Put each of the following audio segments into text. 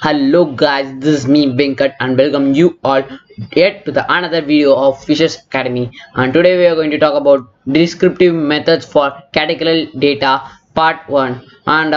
Hello guys, this is me Venkat and welcome you all yet to the another video of Fisher's Academy. And today we are going to talk about descriptive methods for categorical data part 1. And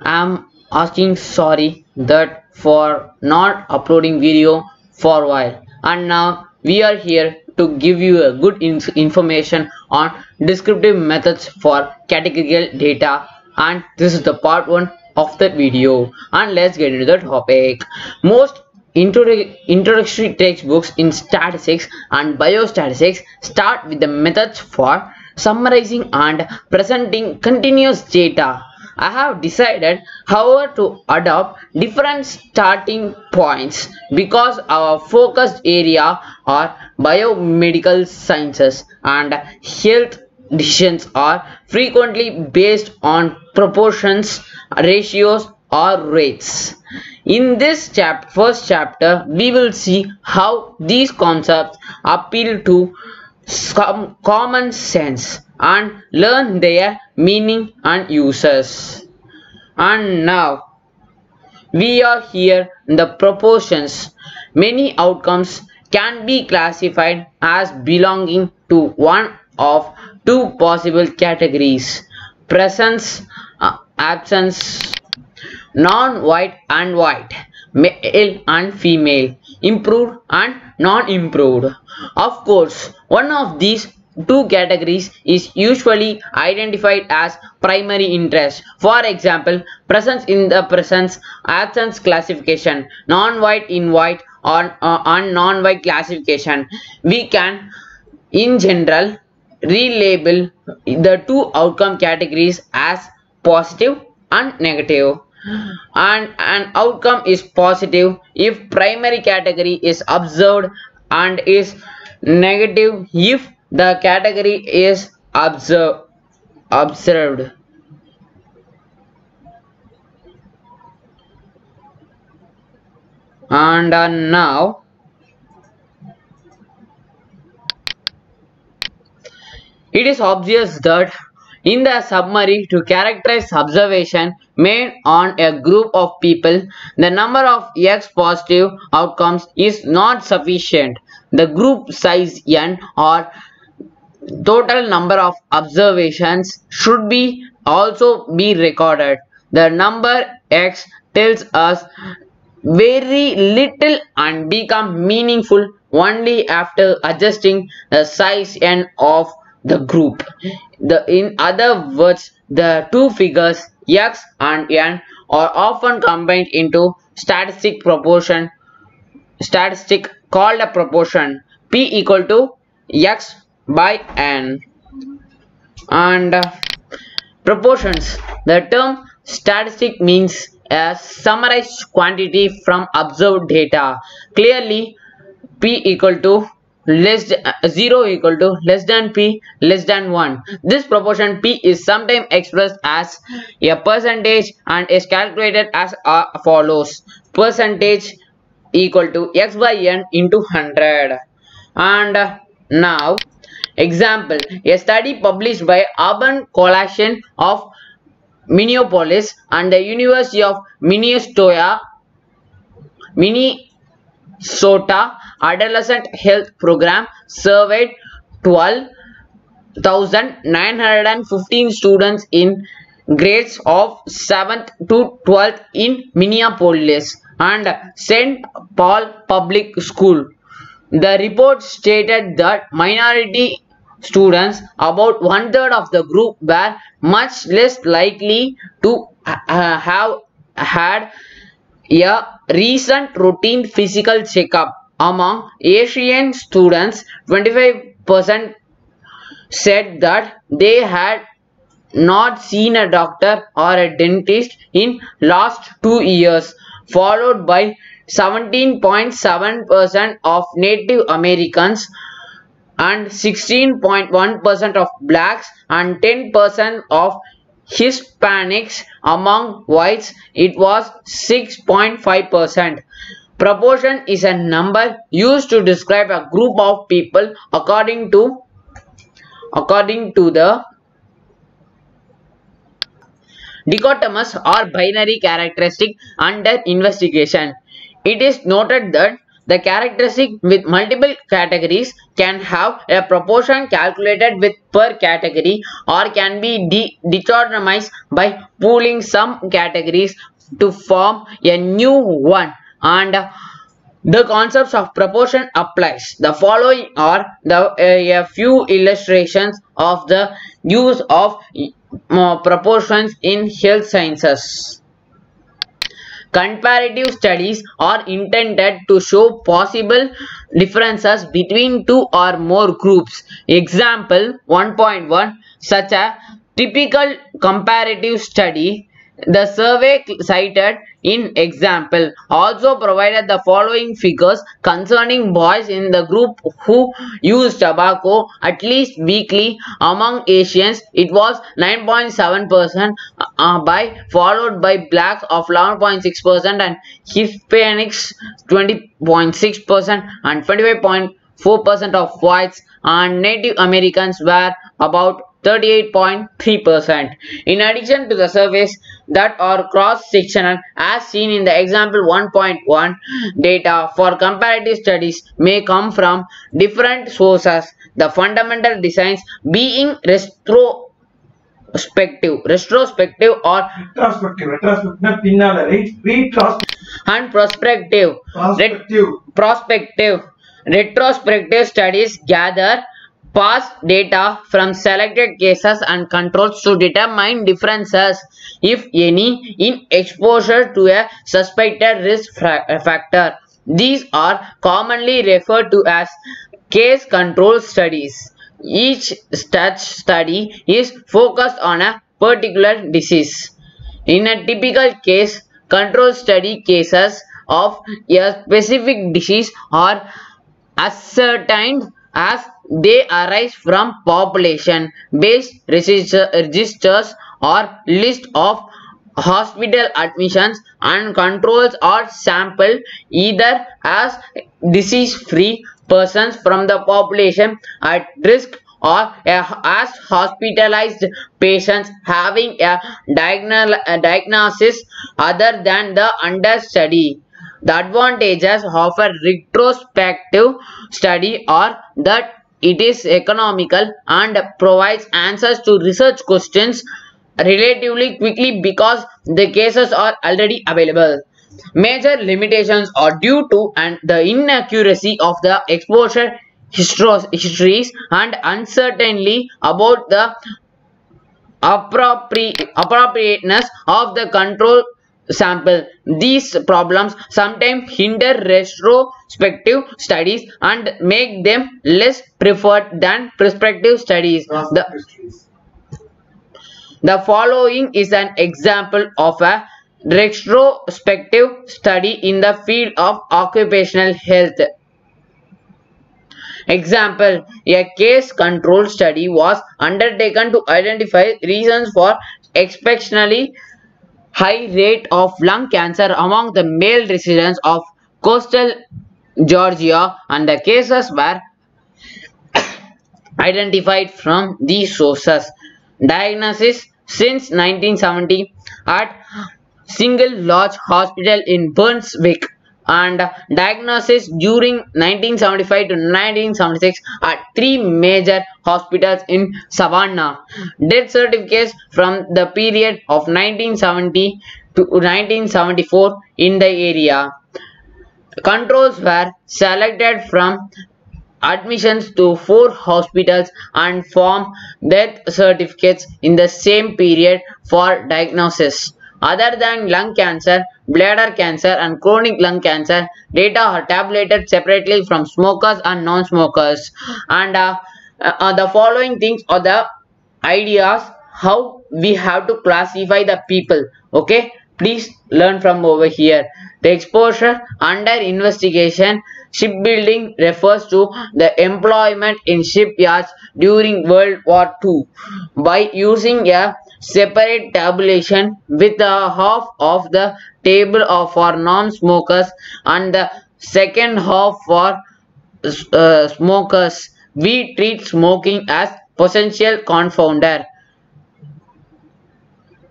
I'm asking sorry that for not uploading video for a while. And now we are here to give you a good information on descriptive methods for categorical data, and this is the part 1 of the video. And let's get into the topic. Most introductory textbooks in statistics and biostatistics start with the methods for summarizing and presenting continuous data. I have decided, however, to adopt different starting points because our focused area are biomedical sciences and health decisions are frequently based on proportions, ratios, or rates. In this first chapter, we will see how these concepts appeal to some common sense and learn their meaning and uses. And now we are here in the proportions. Many outcomes can be classified as belonging to one of two possible categories: presence, absence, non-white and white, male and female, improved and non-improved. Of course, one of these two categories is usually identified as primary interest. For example, presence in the presence, absence classification, non-white in white, or non-white classification. We can, in general, relabel the two outcome categories as positive and negative. And an outcome is positive if primary category is observed, and is negative if the category is observed. And now it is obvious that in the summary to characterize observation made on a group of people, the number of X positive outcomes is not sufficient. The group size n, or total number of observations, should be also be recorded. The number X tells us very little and become meaningful only after adjusting the size n of the group. In other words, the two figures X and n are often combined into statistic called a proportion, P equal to X by n. And proportions. The term statistic means a summarized quantity from observed data. Clearly, P equal to 0 equal to less than P less than 1. This proportion P is sometimes expressed as a percentage and is calculated as follows: percentage equal to X by n into 100. And now, example, a study published by Urban Coalition of Minneapolis and the University of Minnesota Adolescent Health Program surveyed 12,915 students in grades of 7th to 12th in Minneapolis and St. Paul Public School. The report stated that minority students, about 1/3 of the group, were much less likely to have had a recent routine physical checkup. Among Asian students, 25% said that they had not seen a doctor or a dentist in last 2 years, followed by 17.7% of Native Americans and 16.1% of blacks and 10% of Hispanics. Among whites, it was 6.5%. Proportion is a number used to describe a group of people according to the dichotomous or binary characteristic under investigation. It is noted that the characteristic with multiple categories can have a proportion calculated with per category or can be dichotomized by pooling some categories to form a new one, and the concepts of proportion applies. The following are a few illustrations of the use of proportions in health sciences. Comparative studies are intended to show possible differences between two or more groups. Example 1.1, such a typical comparative study. The survey cited in example also provided the following figures concerning boys in the group who used tobacco at least weekly. Among Asians, it was 9.7% followed by blacks of 11.6% and Hispanics 20.6% and 25.4% of whites, and Native Americans were about 38.3%. In addition to the surveys that are cross-sectional, as seen in the example 1.1, data for comparative studies may come from different sources, the fundamental designs being retrospective or and prospective. Retrospective studies gather past data from selected cases and controls to determine differences, if any, in exposure to a suspected risk factor. These are commonly referred to as case control studies. Each such study is focused on a particular disease. In a typical case control study, cases of a specific disease are ascertained as they arise from population-based registers or list of hospital admissions, and controls are sampled either as disease-free persons from the population at risk or as hospitalized patients having a diagnosis other than the understudy. The advantages of a retrospective study are that it is economical and provides answers to research questions relatively quickly because the cases are already available. Major limitations are due to the inaccuracy of the exposure histories and uncertainty about the appropriateness of the control sample. These problems sometimes hinder retrospective studies and make them less preferred than prospective studies. The following is an example of a retrospective study in the field of occupational health. Example, a case control study was undertaken to identify reasons for exceptionally high rate of lung cancer among the male residents of coastal Georgia, and the cases were identified from these sources. Diagnosis since 1970 at single large hospital in Brunswick, and diagnosis during 1975 to 1976 at 3 major hospitals in Savannah. Death certificates from the period of 1970 to 1974 in the area. Controls were selected from admissions to 4 hospitals and form death certificates in the same period for diagnosis. Other than lung cancer, bladder cancer and chronic lung cancer, data are tabulated separately from smokers and non-smokers. And the following things are the ideas how we have to classify the people. Okay, please learn from over here. The exposure under investigation. Shipbuilding refers to the employment in shipyards during World War II. By using a separate tabulation with the half of the table for non-smokers and the second half for smokers, we treat smoking as potential confounder.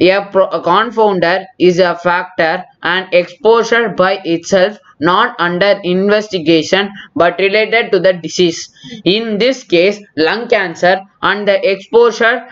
A confounder is a factor and exposure by itself not under investigation but related to the disease. In this case, lung cancer and the exposure.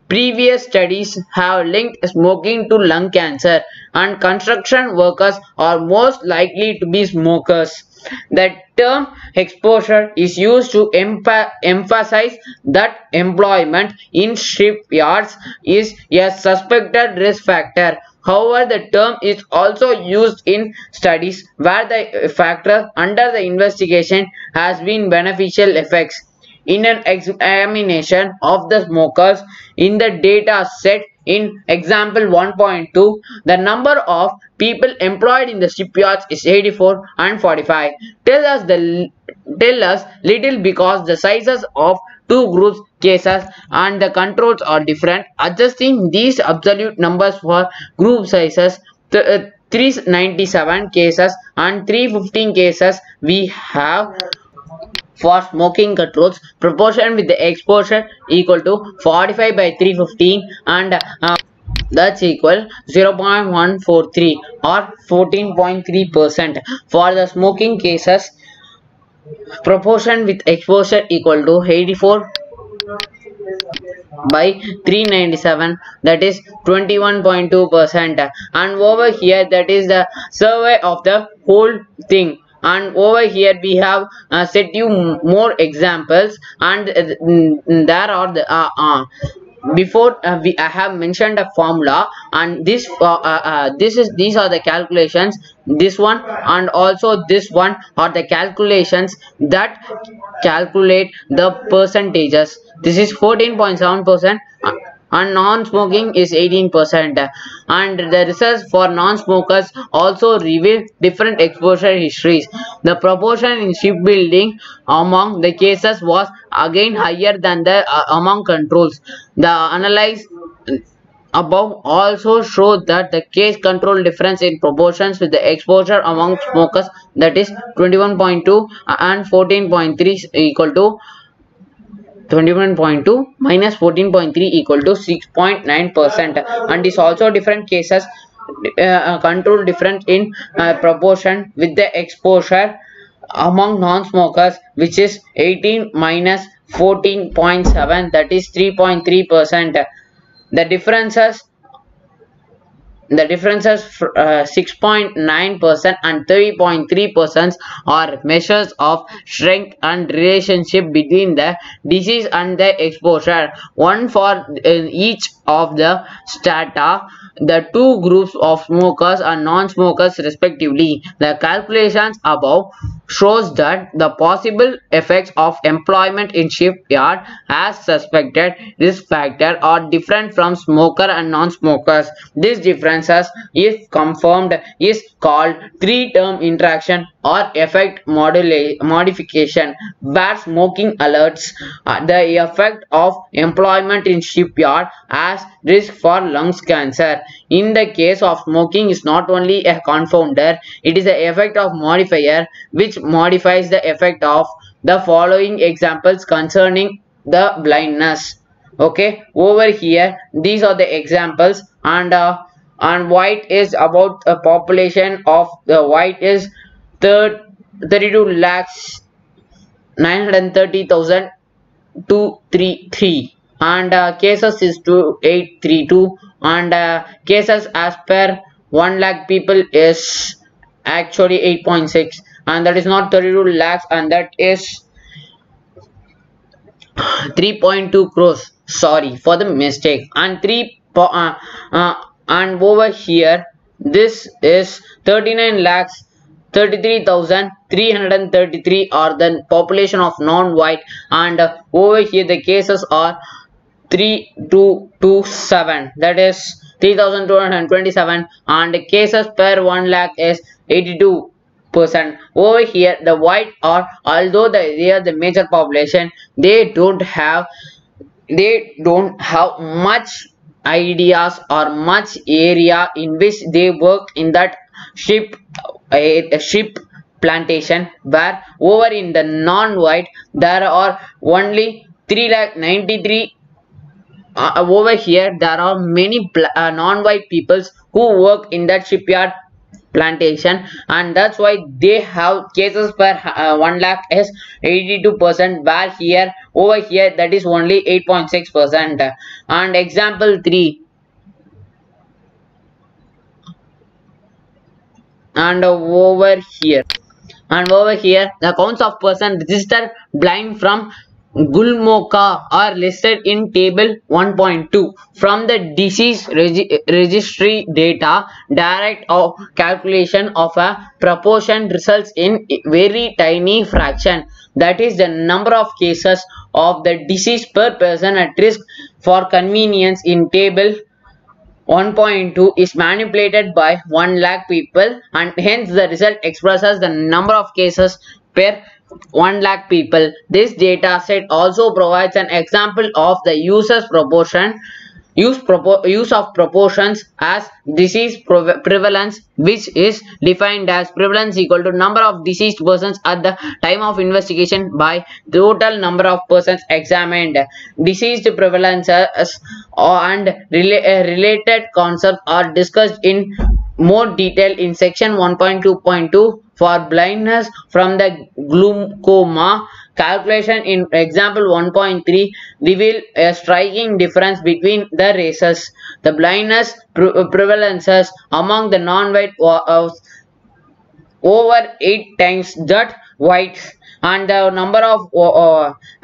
Previous studies have linked smoking to lung cancer, and construction workers are most likely to be smokers. The term exposure is used to emphasize that employment in shipyards is a suspected risk factor. However, the term is also used in studies where the factor under the investigation has been beneficial effects. In an examination of the smokers in the data set in example 1.2, the number of people employed in the shipyards is 84 and 45. Tell us little because the sizes of two groups cases and the controls are different. Adjusting these absolute numbers for group sizes, 397 cases and 315 cases we have for smoking controls. Proportion with the exposure equal to 45 by 315, and that's equal 0.143 or 14.3%. For the smoking cases, proportion with exposure equal to 84 by 397, that is 21.2%. And over here, that is the survey of the whole thing. And over here we have set you more examples, and there are the before I have mentioned a formula, and these are the calculations. This one and also this one are the calculations that calculate the percentages. This is 14.7%, and non-smoking is 18%. And the research for non-smokers also reveal different exposure histories. The proportion in shipbuilding among the cases was again higher than the among controls. The analysis above also show that the case control difference in proportions with the exposure among smokers, that is 21.2 and 14.3 equal to 21.2 minus 14.3 equal to 6.9%, and is also different cases control different in proportion with the exposure among non-smokers, which is 18 minus 14.7, that is 3.3%. The differences 6.9% and 3.3% are measures of strength and relationship between the disease and the exposure, one for each of the strata, the two groups of smokers and non-smokers respectively. The calculations above shows that the possible effects of employment in shipyard as suspected risk factor are different from smoker and non-smokers. This differences, if confirmed, is called three-term interaction or effect modification, where smoking alerts the effect of employment in shipyard as risk for lungs cancer. In the case of smoking is not only a confounder, it is the effect of modifier which modifies the effect of the following examples concerning the blindness. Okay, over here these are the examples, and white is about a population of the white is 32 lakhs 930,233, and cases is 2832, and cases as per 1 lakh people is actually 8.6, and that is not 32 lakhs, and that is 3.2 crores. Sorry for the mistake. And and over here this is 39 lakhs 33,333 are the population of non-white, and over here the cases are 3227, that is 3,227, and cases per 1 lakh is 82%. Over here the white are, although they are the major population, they don't have much ideas or much area in which they work in that ship plantation, where over in the non-white there are only 3,93,000 over here there are many non-white peoples who work in that shipyard plantation, and that's why they have cases per 1 lakh is 82%, where here over here that is only 8.6%. And example 3, and over here the counts of person registered blind from Gulmoka are listed in table 1.2. From the disease registry data, direct calculation of a proportion results in very tiny fraction, that is the number of cases of the disease per person at risk. For convenience, in table 1.2 is manipulated by 1 lakh people, and hence the result expresses the number of cases per 1 lakh people. This data set also provides an example of the use of proportions as disease prevalence, which is defined as prevalence equal to number of deceased persons at the time of investigation by total number of persons examined. Disease prevalence and related concepts are discussed in more detail in section 1.2.2. For blindness from the glaucoma, calculation in example 1.3 reveal a striking difference between the races. The blindness prevalences among the non-white over 8 times that whites, and the number of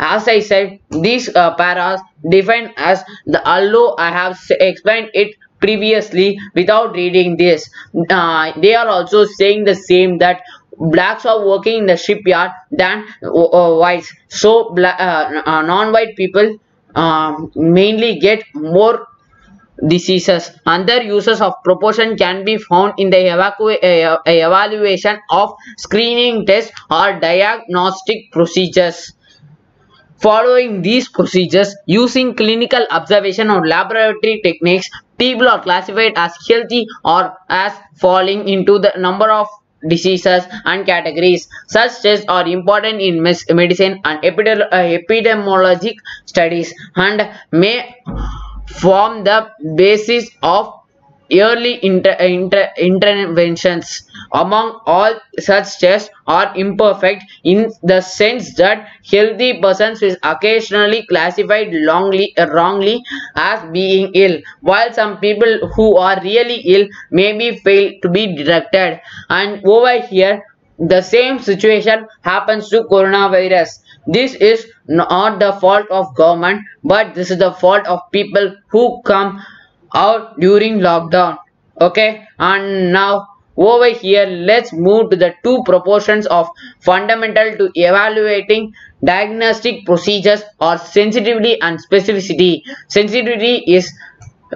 as I said, these paras defined as the, although I have explained it previously without reading this, they are also saying the same, that blacks are working in the shipyard than whites, so non-white people mainly get more diseases. Other uses of proportion can be found in the evaluation of screening tests or diagnostic procedures. Following these procedures, using clinical observation or laboratory techniques, people are classified as healthy or as falling into the number of diseases and categories. Such tests are important in medicine and epidemiologic studies, and may form the basis of early interventions. Among all, such tests are imperfect in the sense that healthy persons is occasionally classified wrongly as being ill, while some people who are really ill may be failed to be detected. And over here the same situation happens to coronavirus. This is not the fault of government, but this is the fault of people who come out during lockdown. Okay, and now over here let's move to the two proportions of fundamental to evaluating diagnostic procedures or sensitivity and specificity. Sensitivity is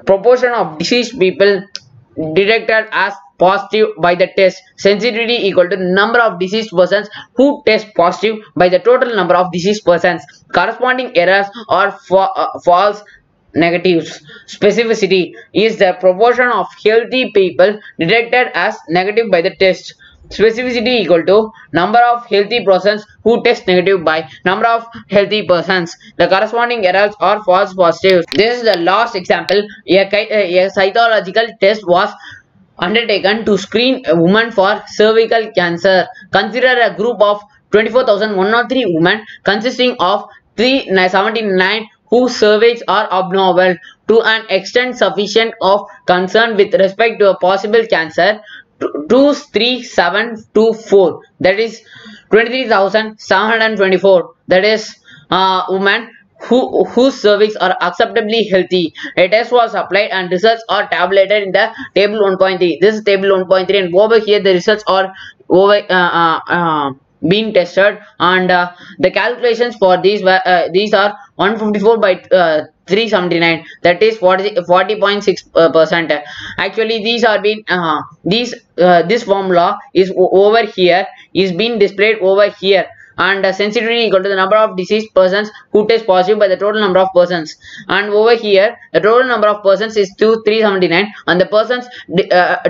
proportion of diseased people detected as positive by the test. Sensitivity equal to number of diseased persons who test positive by the total number of diseased persons. Corresponding errors or false negatives. Specificity is the proportion of healthy people detected as negative by the test. Specificity equal to number of healthy persons who test negative by number of healthy persons. The corresponding errors are false positives. This is the last example. A cytological test was undertaken to screen a woman for cervical cancer. Consider a group of 24,103 women consisting of 379 whose cervix are abnormal to an extent sufficient of concern with respect to a possible cancer. 23724, that is 23,724, that is women whose cervix are acceptably healthy. A test was applied and results are tabulated in the table 1.3. This is table 1.3, and over here the results are over being tested, and the calculations for these are 154 by 379, that is 40.6%. Actually these are being this formula is over here is being displayed over here, and sensitivity equal to the number of diseased persons who test positive by the total number of persons, and over here the total number of persons is 379, and the persons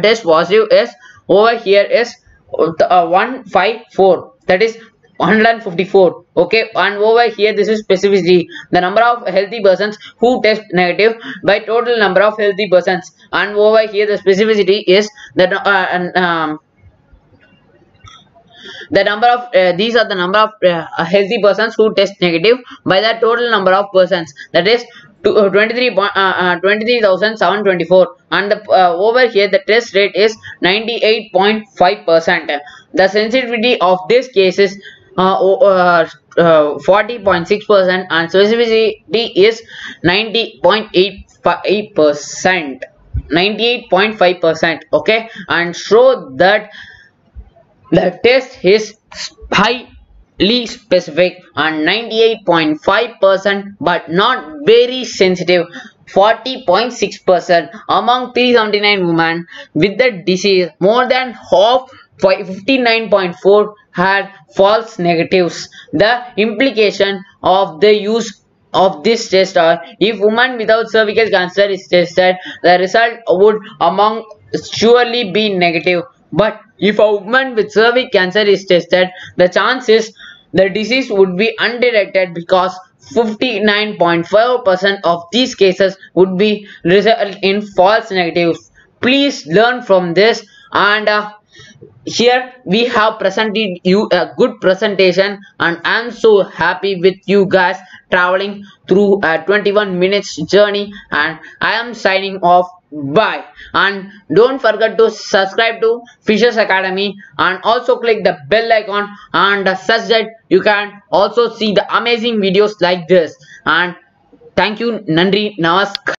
test positive is over here is 154, that is 154. Okay, and over here this is specificity, the number of healthy persons who test negative by total number of healthy persons, and over here the specificity is that the number of these are the number of healthy persons who test negative by the total number of persons, that is 23,724, and over here the test rate is 98.5%. The sensitivity of this case is 40.6%, and specificity is 90.85%, 98.5%. Okay, and show that the test is highly specific and 98.5%, but not very sensitive, 40.6%. Among 379 women with the disease, more than half, 59.4, had false negatives. The implication of the use of this test are: if woman without cervical cancer is tested, the result would among surely be negative. But if a woman with cervical cancer is tested, the chances the disease would be undetected, because 59.5% of these cases would be result in false negatives. Please learn from this, and here we have presented you a good presentation, and I am so happy with you guys traveling through a 21 minutes journey, and I am signing off. Bye, and don't forget to subscribe to Fishers Academy, and also click the bell icon, and such that you can also see the amazing videos like this. And thank you. Nandri, Namaskar.